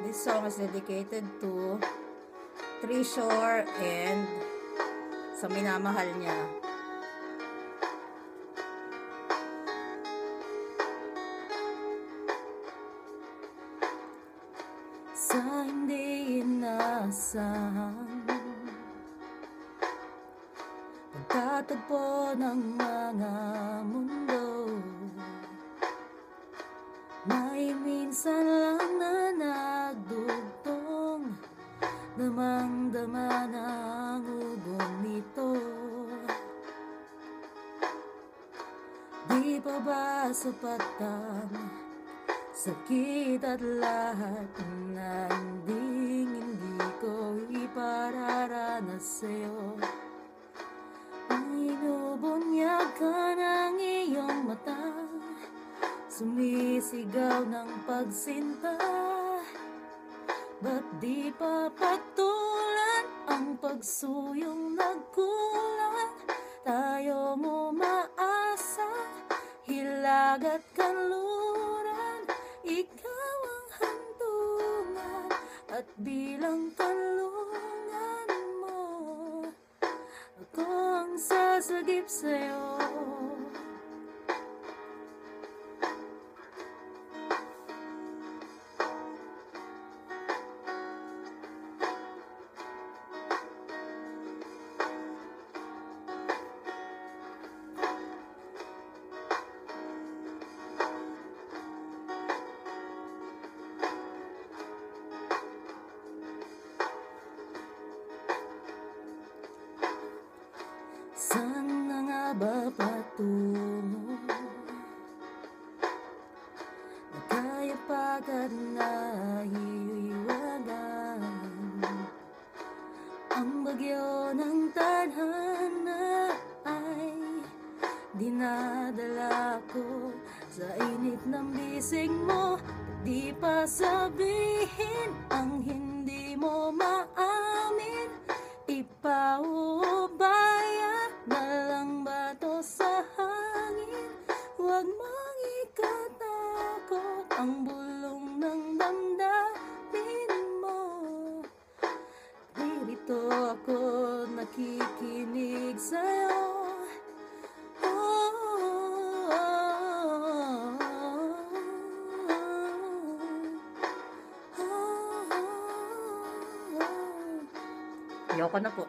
This song is dedicated to Treasure and sa minamahal niya. Sa hindi inaasahan pagtatagpo ng mga mundo, may minsan lang na nagdugtong, damang-dama ng ugong nito. Di pa ba sapat ang sakit at lahat na hindi ko ipararanas sa'yo? Inubunyag ka ng iyong mata, sumisigaw ng pagsinta. Ba't di pa patulan ang pagsuyong nagkulang? Tayo umaasa, hilag at kanluran, ikaw ang hantungan at bilang kanlungan mo, ako ang sasagip sa'yo. Saan na nga ba patungo? Kaya pagkat naiiwanan ang bagyo ng tadhana ay dinadala ko sa init ng bisig mo. Di pa sabihin ang hindi mo maamin, ipaubaya na lang ba to sa hangin? Huwag mong ikatakot ang bulong ng damdamin mo. Dito ako nakikinig sa'yo. Ayoko na po.